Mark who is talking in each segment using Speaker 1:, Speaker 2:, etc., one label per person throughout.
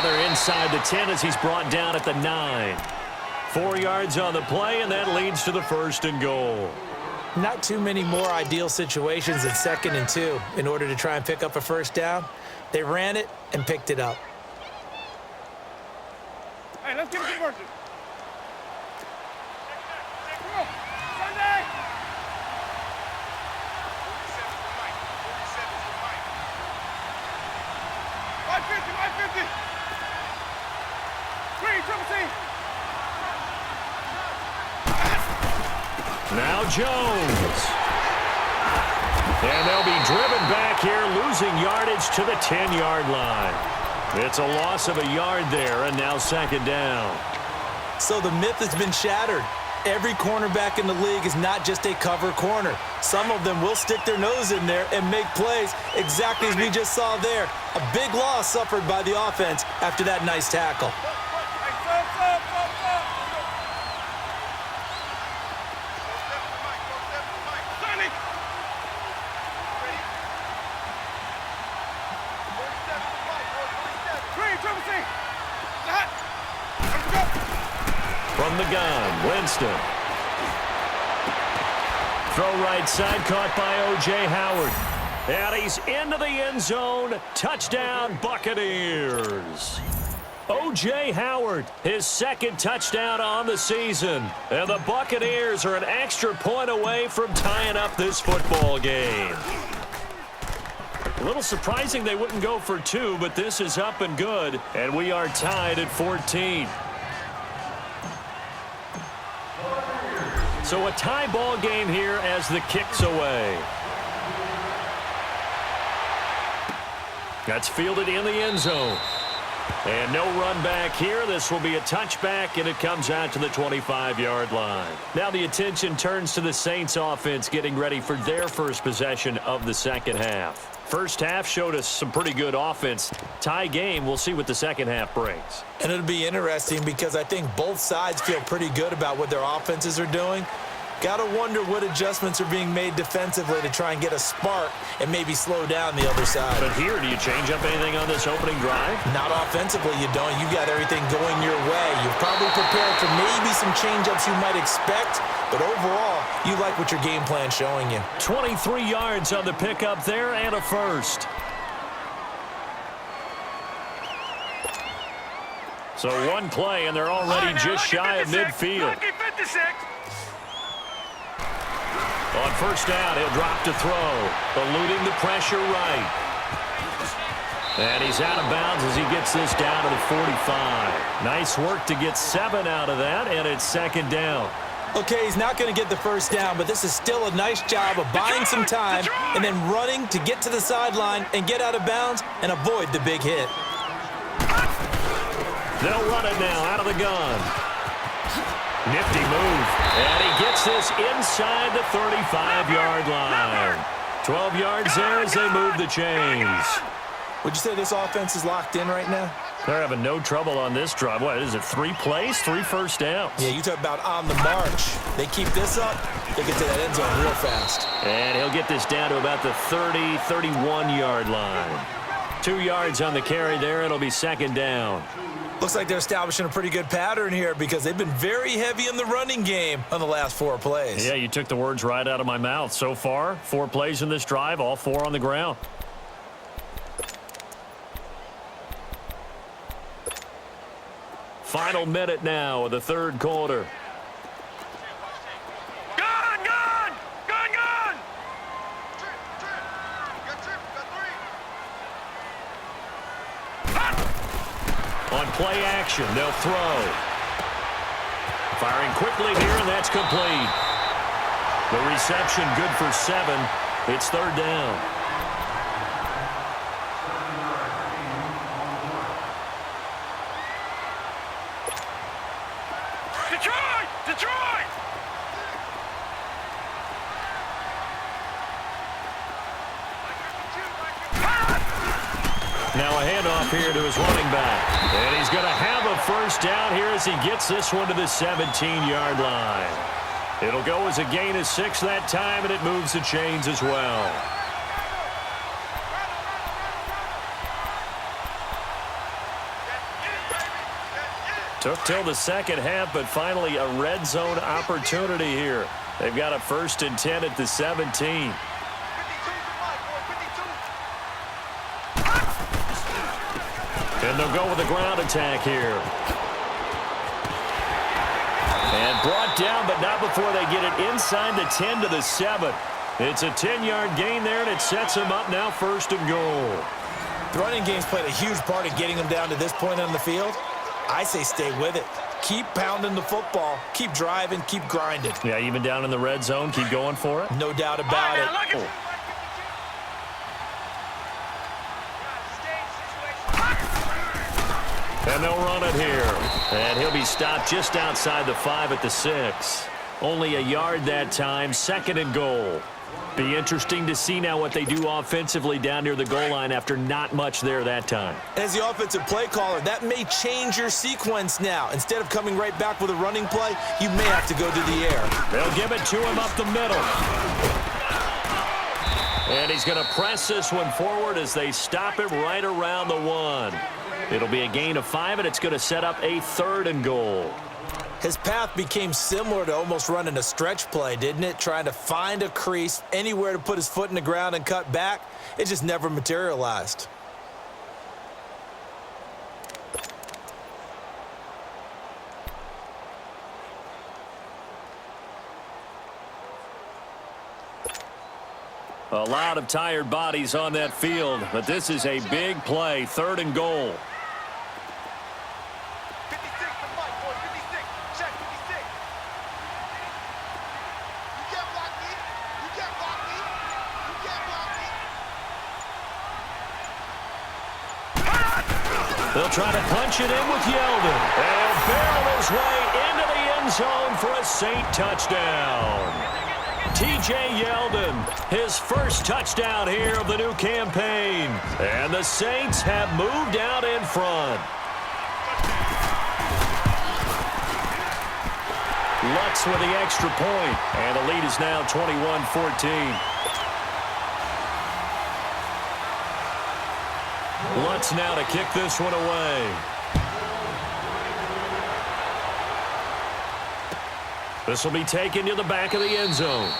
Speaker 1: they're inside the 10 as he's brought down at the 9. 4 yards on the play, and that leads to the 1st and goal.
Speaker 2: Not too many more ideal situations than 2nd and 2 in order to try and pick up a first down. They ran it and picked it up.
Speaker 3: Hey, let's get it converted. Come on, Sunday! 550. Green, triple C.
Speaker 1: Now Jones. And they'll be driven back here, losing yardage to the 10-yard line. It's a loss of a yard there, and now 2nd down.
Speaker 2: So the myth has been shattered. Every cornerback in the league is not just a cover corner. Some of them will stick their nose in there and make plays exactly as we just saw there. A big loss suffered by the offense after that nice tackle.
Speaker 1: From the gun, Winston. Throw right side, caught by O.J. Howard. And he's into the end zone. Touchdown, Buccaneers. O.J. Howard, his 2nd touchdown on the season. And the Buccaneers are an extra point away from tying up this football game. A little surprising they wouldn't go for 2, but this is up and good. And we are tied at 14. So a tie ball game here as the kick's away. That's fielded in the end zone. And no run back here. This will be a touchback, and it comes out to the 25-yard line. Now the attention turns to the Saints offense getting ready for their first possession of the 2nd half. First half showed us some pretty good offense. Tie game, we'll see what the 2nd half brings.
Speaker 2: And it'll be interesting because I think both sides feel pretty good about what their offenses are doing. Got to wonder what adjustments are being made defensively to try and get a spark and maybe slow down the other side.
Speaker 1: But here, do you change up anything on this opening drive?
Speaker 2: Not offensively, you don't. You got everything going your way. You've probably prepared for maybe some change-ups you might expect, but overall, you like what your game plan's showing you.
Speaker 1: 23 yards on the pickup there and a 1st. So one play, and they're already just shy of midfield. On 1st down, he'll drop to throw, eluding the pressure right. And he's out of bounds as he gets this down to the 45. Nice work to get 7 out of that, and it's 2nd down.
Speaker 2: Okay, he's not going to get the 1st down, but this is still a nice job of buying some time and then running to get to the sideline and get out of bounds and avoid the big hit.
Speaker 1: They'll run it now out of the gun. Nifty move. And he gets this inside the 35-yard line. 12 yards there as they move the chains.
Speaker 2: Would you say this offense is locked in right now?
Speaker 1: They're having no trouble on this drive. What is it, 3 plays, 3 first downs?
Speaker 2: Yeah, you talk about on the march. They keep this up, they get to that end zone real fast.
Speaker 1: And he'll get this down to about the 30, 31-yard line. 2 yards on the carry there. It'll be 2nd down.
Speaker 2: Looks like they're establishing a pretty good pattern here because they've been very heavy in the running game on the last 4 plays.
Speaker 1: Yeah, you took the words right out of my mouth. So far, 4 plays in this drive, all 4 on the ground. Final minute now of the 3rd quarter. On play action, they'll throw. Firing quickly here, and that's complete. The reception good for 7. It's 3rd down.
Speaker 3: Detroit!
Speaker 1: Now a handoff here to his running back. And he's going to have a 1st down here as he gets this one to the 17-yard line. It'll go as a gain of 6 that time, and it moves the chains as well. Took till the second half, but finally a red zone opportunity here. They've got a 1st and 10 at the 17. And they'll go with a ground attack here. And brought down, but not before they get it inside the 10 to the 7. It's a 10-yard gain there, and it sets them up now 1st and goal.
Speaker 2: The running game's played a huge part in getting them down to this point on the field. I say stay with it. Keep pounding the football. Keep driving. Keep grinding.
Speaker 1: Yeah, even down in the red zone, keep going for it.
Speaker 2: No doubt about it.
Speaker 1: And they'll run it here. And he'll be stopped just outside the 5 at the 6. Only a yard that time, 2nd and goal. Be interesting to see now what they do offensively down near the goal line after not much there that time.
Speaker 2: As the offensive play caller, that may change your sequence now. Instead of coming right back with a running play, you may have to go to the air.
Speaker 1: They'll give it to him up the middle. And he's going to press this one forward as they stop him right around the 1. It'll be a gain of 5, and it's going to set up a 3rd and goal.
Speaker 2: His path became similar to almost running a stretch play, didn't it? Trying to find a crease, anywhere to put his foot in the ground and cut back. It just never materialized.
Speaker 1: A lot of tired bodies on that field, but this is a big play, 3rd and goal. They'll try to punch it in with Yeldon. And barrel his way into the end zone for a Saint touchdown. T.J. Yeldon, his 1st touchdown here of the new campaign. And the Saints have moved out in front. Lutz with the extra point. And the lead is now 21-14. Lutz now to kick this one away. This will be taken to the back of the end zone.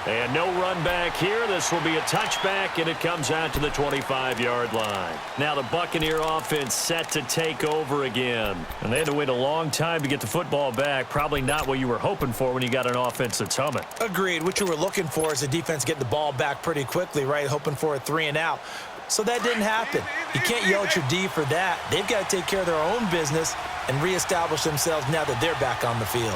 Speaker 1: And no run back here. This will be a touchback, and it comes out to the 25-yard line. Now the Buccaneer offense set to take over again. And they had to wait a long time to get the football back. Probably not what you were hoping for when you got an offense that's humming.
Speaker 2: Agreed. What you were looking for is the defense getting the ball back pretty quickly, right? Hoping for a 3 and out. So that didn't happen. You can't yell at your D for that. They've got to take care of their own business and reestablish themselves now that they're back on the field.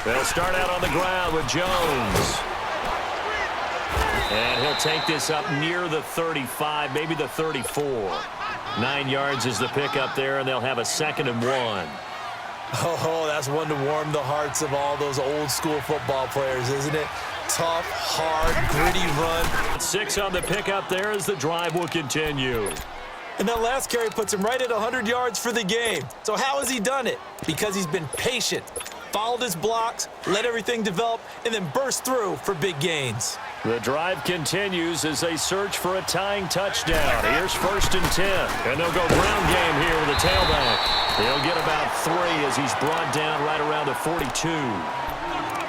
Speaker 1: They'll start out on the ground with Jones. And he'll take this up near the 35, maybe the 34. 9 yards is the pickup there, and they'll have a 2nd and 1.
Speaker 2: Oh, that's one to warm the hearts of all those old school football players, isn't it? Tough, hard, gritty run.
Speaker 1: 6 on the pickup there as the drive will continue.
Speaker 2: And that last carry puts him right at 100 yards for the game. So how has he done it? Because he's been patient, followed his blocks, let everything develop, and then burst through for big gains.
Speaker 1: The drive continues as they search for a tying touchdown. Here's 1st and 10. And they'll go ground game here with a tailback. He'll get about 3 as he's brought down right around the 42.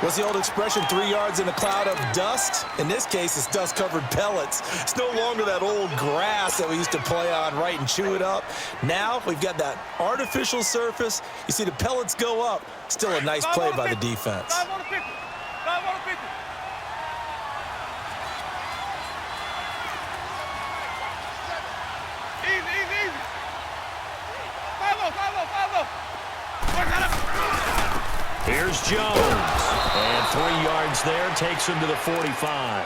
Speaker 2: What's the old expression, 3 yards in a cloud of dust? In this case, it's dust-covered pellets. It's no longer that old grass that we used to play on, right, and chew it up. Now we've got that artificial surface. You see the pellets go up. Still a nice play by the defense.
Speaker 3: 5 on the 50. 5 on the 50. Easy, easy, easy. 5-0, 5-0, 5-0.
Speaker 1: Here's Jones. And 3 yards there takes him to the 45.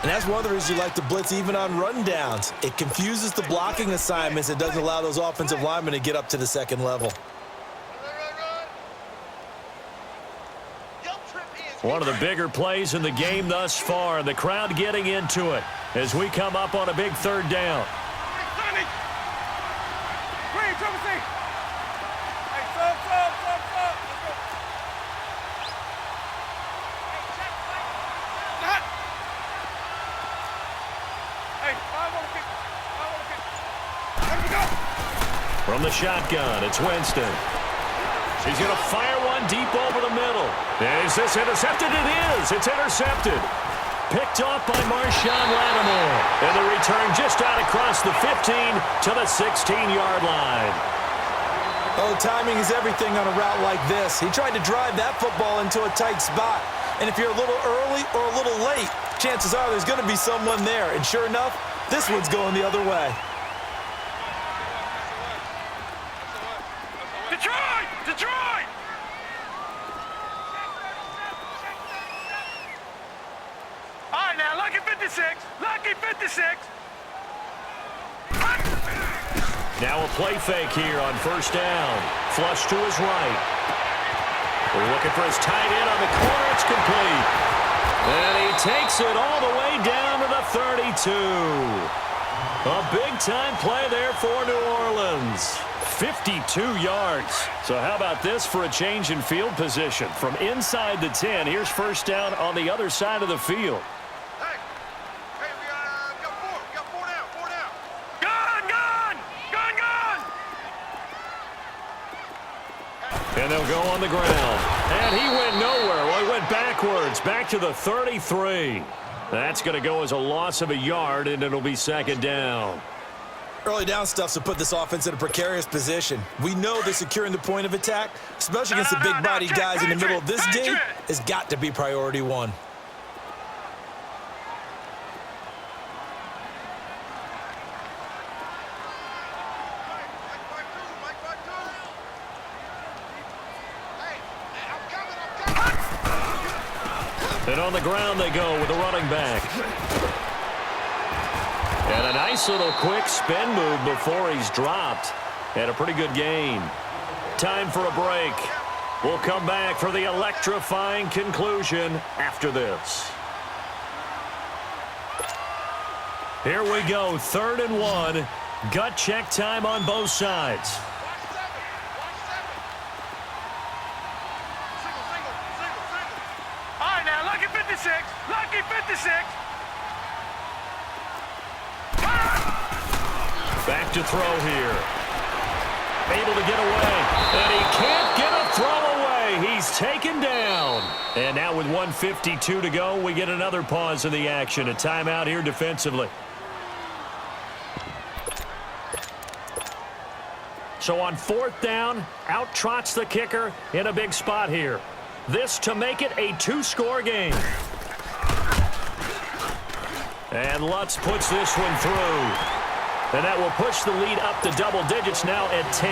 Speaker 2: And that's one of the reasons you like to blitz even on rundowns. It confuses the blocking assignments. It doesn't allow those offensive linemen to get up to the 2nd level.
Speaker 1: One of the bigger plays in the game thus far. The crowd getting into it as we come up on a big 3rd down.
Speaker 3: Green, triple C. Hey, sub. Let's go. Hot. Hey, 5 on the 50. 5 on the 50. Let me go.
Speaker 1: From the shotgun, it's Winston. He's going to fire one deep over the middle. Is this intercepted? It is. It's intercepted. Picked off by Marshawn Lattimore. And the return just out across the 15 to the 16-yard line.
Speaker 2: Oh, timing is everything on a route like this. He tried to drive that football into a tight spot. And if you're a little early or a little late, chances are there's going to be someone there. And sure enough, this one's going the other way.
Speaker 3: Detroit! Detroit! All right, now, lucky 56. Lucky 56.
Speaker 1: Now a play fake here on first down. Flush to his right. We're looking for his tight end on the corner. It's complete. And he takes it all the way down to the 32. A big-time play there for New Orleans. 52 yards. So how about this for a change in field position? From inside the 10, here's first down on the other side of the field.
Speaker 3: Hey, we got four down. Gun!
Speaker 1: And they'll go on the ground. And he went nowhere. Well, he went backwards, back to the 33. That's going to go as a loss of a yard, and it'll be second down.
Speaker 2: Early down stuff's to put this offense in a precarious position. We know that securing the point of attack, especially against the big-bodied guys in the middle of this game, has got to be priority one.
Speaker 1: And on the ground they go with a running back. And a nice little quick spin move before he's dropped. And a pretty good gain. Time for a break. We'll come back for the electrifying conclusion after this. Here we go, 3rd and 1. Gut check time on both sides.
Speaker 3: All right, now, lucky 56. Lucky 56.
Speaker 1: Back to throw here. Able to get away. And he can't get a throw away. He's taken down. And now with 1:52 to go, we get another pause in the action. A timeout here defensively. So on 4th down, out trots the kicker in a big spot here. This to make it a 2-score game. And Lutz puts this one through. And that will push the lead up to double digits now at 10.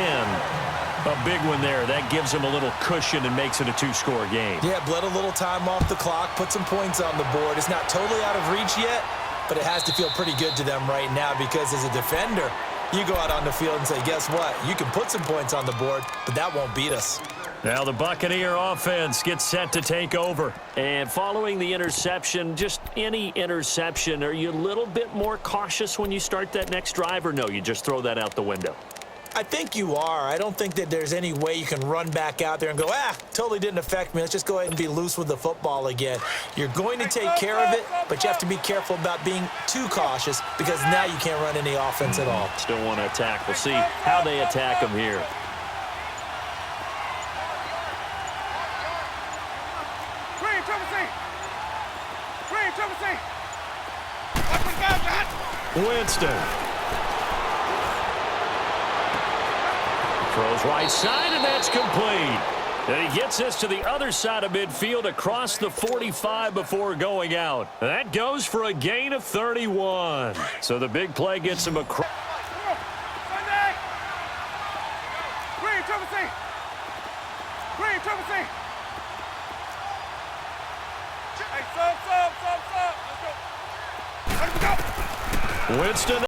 Speaker 1: A big one there. That gives him a little cushion and makes it a 2-score game.
Speaker 2: Yeah, bled a little time off the clock, put some points on the board. It's not totally out of reach yet, but it has to feel pretty good to them right now because as a defender, you go out on the field and say, guess what? You can put some points on the board, but that won't beat us.
Speaker 1: Now the Buccaneer offense gets set to take over. And following the interception, just any interception, are you a little bit more cautious when you start that next drive, or no, you just throw that out the window?
Speaker 2: I think you are. I don't think that there's any way you can run back out there and go, totally didn't affect me. Let's just go ahead and be loose with the football again. You're going to take care of it, but you have to be careful about being too cautious because now you can't run any offense at all.
Speaker 1: Still want to attack. We'll see how they attack them here. Winston. Throws right side, and that's complete. And he gets us to the other side of midfield across the 45 before going out. That goes for a gain of 31. So the big play gets him across. Winston